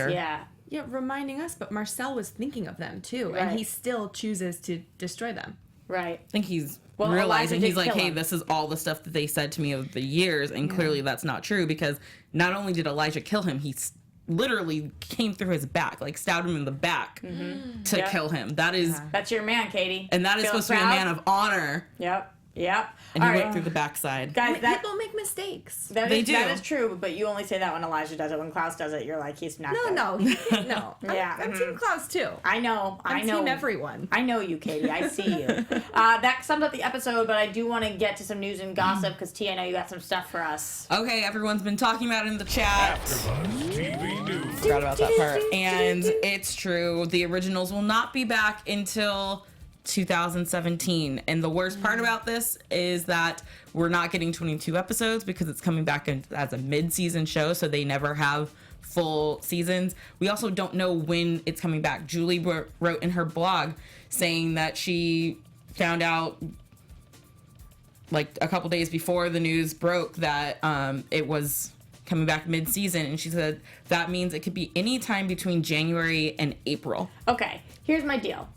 [SPEAKER 3] Yeah, reminding us, but Marcel was thinking of them too,
[SPEAKER 1] Right.
[SPEAKER 3] and he still chooses to destroy them.
[SPEAKER 1] Right.
[SPEAKER 4] I think he's
[SPEAKER 1] Well,
[SPEAKER 4] realizing,
[SPEAKER 1] Elijah
[SPEAKER 4] he's like,
[SPEAKER 1] did kill
[SPEAKER 4] hey,
[SPEAKER 1] him.
[SPEAKER 4] this is all the stuff that they said to me over the years, and clearly that's not true, because not only did Elijah kill him, he literally came through his back, like stabbed him in the back to kill him. That is,
[SPEAKER 1] That's your man, Katie.
[SPEAKER 4] and that is
[SPEAKER 1] Feeling
[SPEAKER 4] supposed to be a
[SPEAKER 1] proud?
[SPEAKER 4] man of honor.
[SPEAKER 1] Yep.
[SPEAKER 4] And
[SPEAKER 1] All
[SPEAKER 4] he
[SPEAKER 1] right.
[SPEAKER 4] went through the backside.
[SPEAKER 1] Guys,
[SPEAKER 3] People make mistakes.
[SPEAKER 4] They do.
[SPEAKER 1] That is true, but you only say that when Elijah does it. When Klaus does it, you're like, he's not good.
[SPEAKER 3] No. No.
[SPEAKER 1] Yeah.
[SPEAKER 3] I'm Team Klaus too.
[SPEAKER 1] I know.
[SPEAKER 3] I'm Team everyone.
[SPEAKER 1] I know you, Katie. I see you. That sums up the episode, but I do want to get to some news and gossip because T, I know you got some stuff for us.
[SPEAKER 4] Okay, everyone's been talking about it in the chat.
[SPEAKER 2] AfterBuzz TV News.
[SPEAKER 4] Forgot about that part. And it's true. The originals will not be back until 2017. And the worst part about this is that we're not getting 22 episodes because it's coming back as a mid-season show, so they never have full seasons. We also don't know when it's coming back. Julie wrote in her blog saying that she found out like a couple days before the news broke that it was coming back mid-season, and she said that means it could be any time between January and April.
[SPEAKER 1] Okay, here's my deal.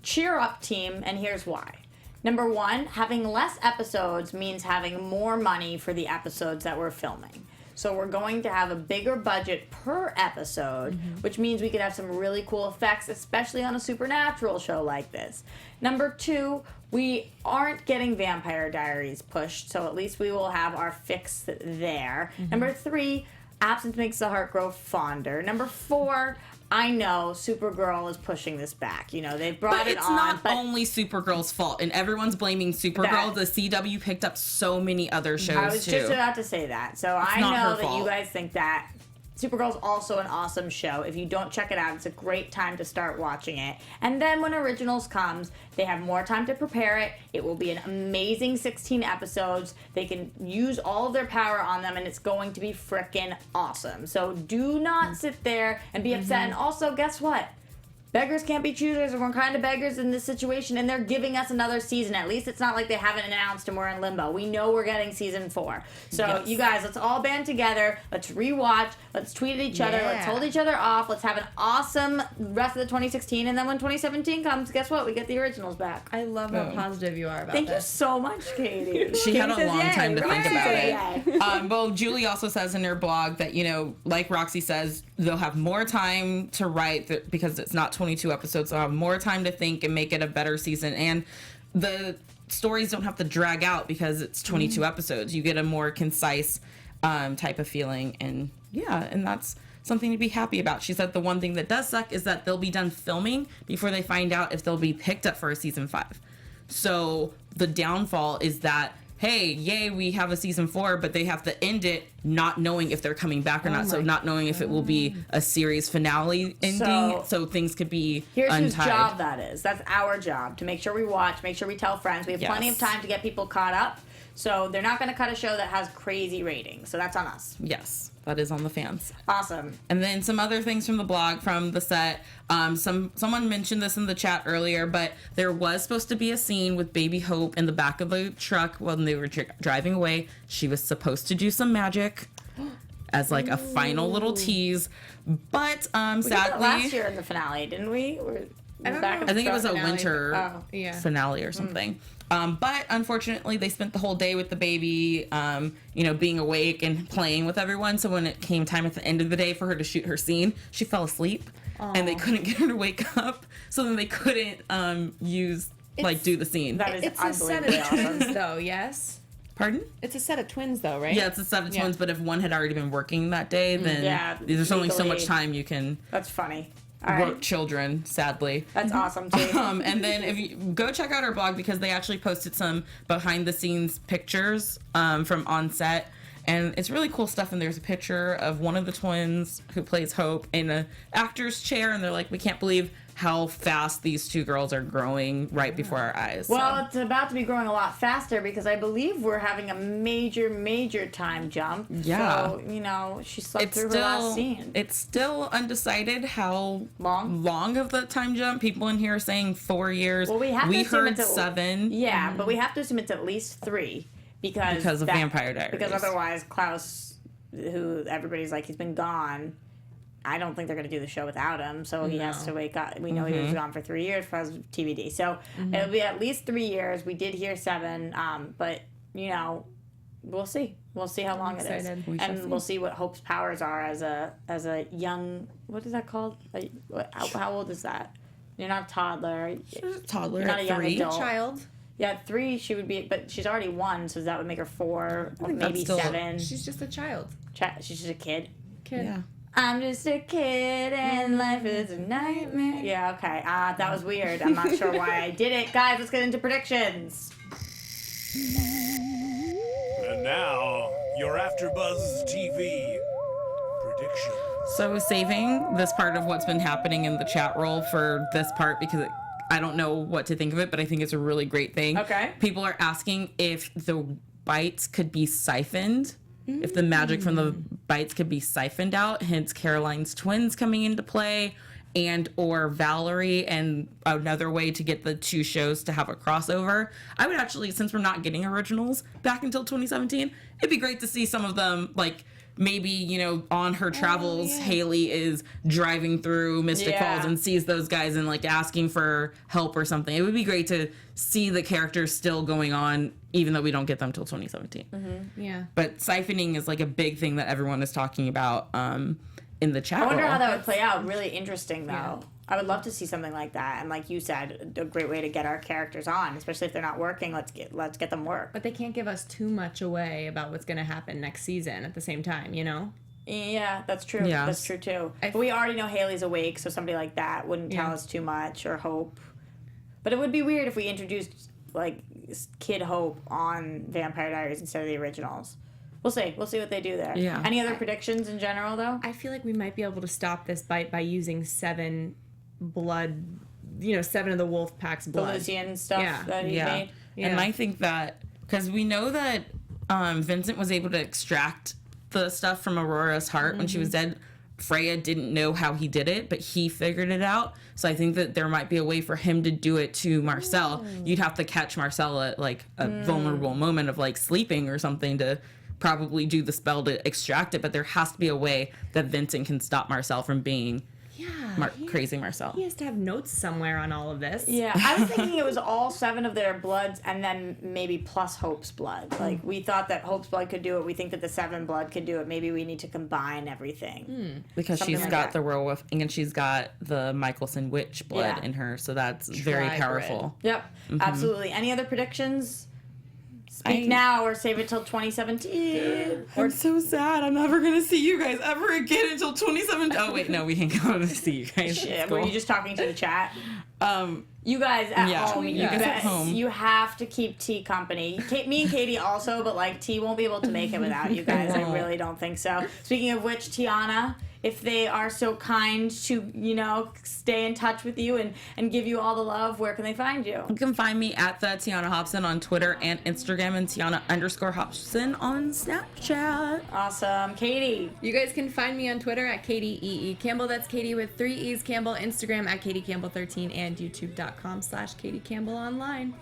[SPEAKER 1] Cheer up, team, and here's why. Number one, having less episodes means having more money for the episodes that we're filming. So we're going to have a bigger budget per episode, which means we could have some really cool effects, especially on a supernatural show like this. Number two, we aren't getting Vampire Diaries pushed, so at least we will have our fix there. Number three, absence makes the heart grow fonder. Number four, I know Supergirl is pushing this back. You know, they've brought it on.
[SPEAKER 4] But it's not only Supergirl's fault, and everyone's blaming Supergirl. The CW picked up so many other shows,
[SPEAKER 1] I was
[SPEAKER 4] too.
[SPEAKER 1] just about to say that. So I
[SPEAKER 4] not
[SPEAKER 1] know
[SPEAKER 4] her
[SPEAKER 1] that
[SPEAKER 4] fault.
[SPEAKER 1] you guys think that. Supergirl's also an awesome show. If you don't check it out, it's a great time to start watching it. And then when Originals comes, they have more time to prepare it. It will be an amazing 16 episodes. They can use all of their power on them, and it's going to be frickin' awesome. So do not sit there and be upset. And also, guess what? Beggars can't be choosers, and we're kind of beggars in this situation, and they're giving us another season. At least it's not like they haven't announced and we're in limbo. We know we're getting season 4. So, you guys, let's all band together. Let's rewatch. Let's tweet at each other. Let's hold each other off. Let's have an awesome rest of the 2016. And then when 2017 comes, guess what? We get the originals back.
[SPEAKER 3] I love how positive you are about
[SPEAKER 1] Thank you
[SPEAKER 3] this.
[SPEAKER 1] so much, Katie.
[SPEAKER 4] She had a
[SPEAKER 1] Katie says
[SPEAKER 4] long
[SPEAKER 1] yay.
[SPEAKER 4] time to think
[SPEAKER 1] Roxy
[SPEAKER 4] about
[SPEAKER 1] says
[SPEAKER 4] it.
[SPEAKER 1] yay.
[SPEAKER 4] Well, Julie also says in her blog that, you know, like Roxy says, they'll have more time to write because it's not 22 episodes. They'll have more time to think and make it a better season. And the stories don't have to drag out because it's 22 episodes. You get a more concise type of feeling. And yeah, and that's something to be happy about. She said the one thing that does suck is that they'll be done filming before they find out if they'll be picked up for a season 5. So the downfall is that hey, yay, we have a season 4, but they have to end it not knowing if they're coming back or not. So not knowing if it will be a series finale ending. So things could be
[SPEAKER 1] Here's
[SPEAKER 4] untied.
[SPEAKER 1] whose job that is. That's our job, to make sure we watch, make sure we tell friends. We have plenty of time to get people caught up. So they're not going to cut a show that has crazy ratings. So that's on us.
[SPEAKER 4] Yes, that is on the fans.
[SPEAKER 1] Awesome.
[SPEAKER 4] And then some other things from the blog, from the set. Someone mentioned this in the chat earlier, but there was supposed to be a scene with baby Hope in the back of the truck when they were driving away. She was supposed to do some magic as like a final little tease. But
[SPEAKER 1] We did that
[SPEAKER 4] sadly,
[SPEAKER 1] last year in the finale, didn't we?
[SPEAKER 3] I
[SPEAKER 4] think it was a
[SPEAKER 3] finale,
[SPEAKER 4] winter
[SPEAKER 3] yeah.
[SPEAKER 4] finale or something. But unfortunately, they spent the whole day with the baby, being awake and playing with everyone. So when it came time at the end of the day for her to shoot her scene, she fell asleep. And they couldn't get her to wake up. So then they couldn't do the scene.
[SPEAKER 1] That is
[SPEAKER 3] It's a set of
[SPEAKER 1] unbelievably awesome.
[SPEAKER 3] twins, though, yes?
[SPEAKER 4] Pardon?
[SPEAKER 3] It's a set of twins, though, right?
[SPEAKER 4] Yeah, it's a set of twins. But if one had already been working that day, then there's only so much time you can
[SPEAKER 1] That's funny.
[SPEAKER 4] work children, sadly.
[SPEAKER 1] That's awesome, too.
[SPEAKER 4] And then if you go check out our blog, because they actually posted some behind the scenes pictures from on set, and it's really cool stuff. And there's a picture of one of the twins who plays Hope in an actor's chair, and they're like, we can't believe how fast these two girls are growing right before our eyes.
[SPEAKER 1] Well, it's about to be growing a lot faster because I believe we're having a major time jump.
[SPEAKER 4] Yeah.
[SPEAKER 1] So, she slept through her last scene.
[SPEAKER 4] It's still undecided how
[SPEAKER 1] Long
[SPEAKER 4] of the time jump. People in here are saying 4 years.
[SPEAKER 1] Well, we have to assume
[SPEAKER 4] heard
[SPEAKER 1] it's
[SPEAKER 4] 7.
[SPEAKER 1] Yeah, but we have to assume it's at least 3 because
[SPEAKER 4] of Vampire Diaries.
[SPEAKER 1] Because otherwise, Klaus, who everybody's like, he's been gone. I don't think they're going to do the show without him, so he has to wake up. We know he was gone for 3 years for TBD. So it'll be at least 3 years. We did hear 7, but, we'll see. We'll see how long it is. And we'll see what Hope's powers are as a young, what is that called? How old is that? You're not a toddler.
[SPEAKER 4] She's a toddler
[SPEAKER 1] You're not
[SPEAKER 4] at
[SPEAKER 1] a young
[SPEAKER 4] 3.
[SPEAKER 1] adult.
[SPEAKER 3] Child.
[SPEAKER 1] Yeah, 3 she would be, but she's already 1, so that would make her 4, or maybe
[SPEAKER 4] still-
[SPEAKER 1] 7.
[SPEAKER 3] She's just a child.
[SPEAKER 1] She's just a kid.
[SPEAKER 4] Yeah.
[SPEAKER 1] I'm just a kid and life is a nightmare. Yeah, okay. That was weird. I'm not sure why I did it. Guys, let's get into predictions.
[SPEAKER 5] And now, your AfterBuzz TV predictions.
[SPEAKER 4] So saving this part of what's been happening in the chat roll for this part because I don't know what to think of it, but I think it's a really great thing.
[SPEAKER 1] Okay.
[SPEAKER 4] People are asking if the bites could be siphoned. If the magic from the bites could be siphoned out, hence Caroline's twins coming into play, and or Valerie, and another way to get the 2 shows to have a crossover. I would actually, since we're not getting originals back until 2017, it'd be great to see some of them, like maybe, on her travels, Hayley is driving through Mystic Falls and sees those guys and like asking for help or something. It would be great to see the characters still going on, even though we don't get them till 2017.
[SPEAKER 3] Yeah.
[SPEAKER 4] But siphoning is like a big thing that everyone is talking about in the chat.
[SPEAKER 1] I wonder
[SPEAKER 4] roll.
[SPEAKER 1] how that would play out. Really interesting, though. Yeah. I would love to see something like that. And like you said, a great way to get our characters on, especially if they're not working. Let's get them work.
[SPEAKER 3] But they can't give us too much away about what's going to happen next season at the same time,
[SPEAKER 1] Yeah, that's true.
[SPEAKER 4] Yeah.
[SPEAKER 1] That's true, too. But we already know Hayley's awake, so somebody like that wouldn't tell us too much, or Hope. But it would be weird if we introduced, like, Kid Hope on Vampire Diaries instead of the originals. We'll see. We'll see what they do there.
[SPEAKER 4] Yeah.
[SPEAKER 1] Any other predictions in general, though?
[SPEAKER 3] I feel like we might be able to stop this bite by using 7 blood, 7 of the wolf pack's
[SPEAKER 1] The
[SPEAKER 3] blood.
[SPEAKER 1] Lucian stuff that he made?
[SPEAKER 3] Yeah.
[SPEAKER 4] And I think that, because we know that Vincent was able to extract the stuff from Aurora's heart when she was dead. Freya didn't know how he did it, but he figured it out. So I think that there might be a way for him to do it to Marcel. You'd have to catch Marcel at like a vulnerable moment of like sleeping or something to probably do the spell to extract it. But there has to be a way that Vincent can stop Marcel from being crazy Marcel.
[SPEAKER 3] He has to have notes somewhere on all of this.
[SPEAKER 1] Yeah, I was thinking it was all 7 of their bloods and then maybe plus Hope's blood. Like, we thought that Hope's blood could do it. We think that the 7 blood could do it. Maybe we need to combine everything.
[SPEAKER 4] Because
[SPEAKER 1] Something
[SPEAKER 4] she's
[SPEAKER 1] like
[SPEAKER 4] got
[SPEAKER 1] that.
[SPEAKER 4] the werewolf and she's got the Mikaelson witch blood in her. So that's very
[SPEAKER 3] Tribrid.
[SPEAKER 4] powerful.
[SPEAKER 1] Yep, absolutely. Any other predictions? Speak now or save it till 2017.
[SPEAKER 4] I'm so sad. I'm never gonna see you guys ever again until 2017. Oh wait, no, we ain't gonna see you guys.
[SPEAKER 1] Shit,
[SPEAKER 4] Cool.
[SPEAKER 1] were you just talking to the chat? You guys at home,
[SPEAKER 4] you guys at home.
[SPEAKER 1] You have to keep T company. Me and Katie also, but like T won't be able to make it without you guys. I really don't think so. Speaking of which, Tiona, if they are so kind to, you know, stay in touch with you and give you all the love, where can they find you?
[SPEAKER 4] You can find me at the Tiona Hobson on Twitter and Instagram, and Tiona_Hobson on Snapchat.
[SPEAKER 1] Awesome. Katie.
[SPEAKER 3] You guys can find me on Twitter at Katie E.E. Campbell. That's Katie with 3 E's Campbell. Instagram at Katie Campbell 13 and YouTube.com/Katie Campbell online.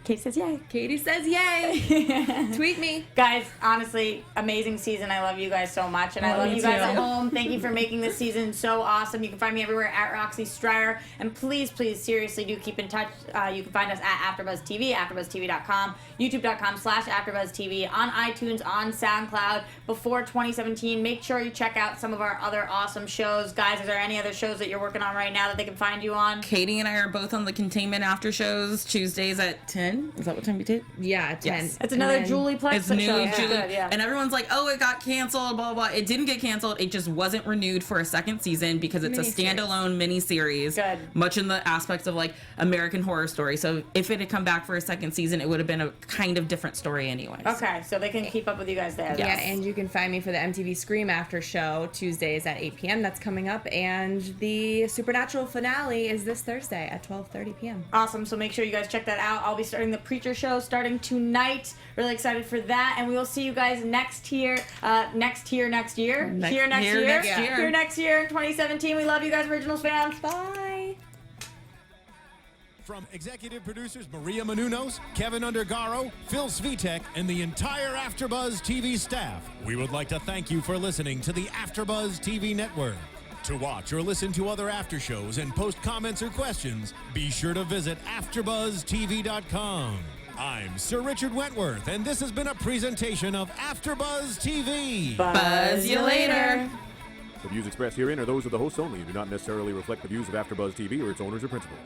[SPEAKER 1] Katie says yay.
[SPEAKER 3] Katie says yay. Tweet me.
[SPEAKER 1] Guys, honestly, amazing season. I love you guys so much. And I love you guys at home. Thank you for making this season so awesome. You can find me everywhere at Roxy Striar. And please, seriously do keep in touch. You can find us at AfterBuzz TV, AfterBuzzTV.com, YouTube.com/AfterBuzz TV, on iTunes, on SoundCloud. Before 2017, make sure you check out some of our other awesome shows. Guys, is there any other shows that you're working on right now that they can find you on?
[SPEAKER 4] Katie and I are both on the Containment After Shows Tuesdays at 10. Is that what time we did?
[SPEAKER 3] Yeah, 10.
[SPEAKER 4] Yes.
[SPEAKER 1] It's another Julie Plex
[SPEAKER 4] It's
[SPEAKER 1] show.
[SPEAKER 4] new,
[SPEAKER 1] Yeah.
[SPEAKER 4] Julie.
[SPEAKER 1] Good, yeah.
[SPEAKER 4] And everyone's like, oh, it got canceled, blah, blah, blah. It didn't get canceled. It just wasn't renewed for a second season because it's a standalone miniseries.
[SPEAKER 1] Good.
[SPEAKER 4] Much in the aspects of like American Horror Story. So if it had come back for a second season, it would have been a kind of different story anyways.
[SPEAKER 1] Okay, so they can keep up with you guys there.
[SPEAKER 3] Yeah, and you can find me for the MTV Scream After Show Tuesdays at 8 p.m. That's coming up. And the Supernatural finale is this Thursday at 12:30 p.m.
[SPEAKER 1] Awesome, so make sure you guys check that out. I'll be starting the Preacher Show starting tonight. Really excited for that. And we will see you guys next year in 2017. We love you guys, Originals fans. Bye.
[SPEAKER 2] From executive producers Maria Menounos, Kevin Undergaro, Phil Svitek, and the entire AfterBuzz TV staff, we would like to thank you for listening to the AfterBuzz TV network. To watch or listen to other after shows and post comments or questions, be sure to visit AfterBuzzTV.com. I'm Sir Richard Wentworth, and this has been a presentation of AfterBuzz TV.
[SPEAKER 4] Buzz you later.
[SPEAKER 6] The views expressed herein are those of the hosts only and do not necessarily reflect the views of AfterBuzz TV or its owners or principals.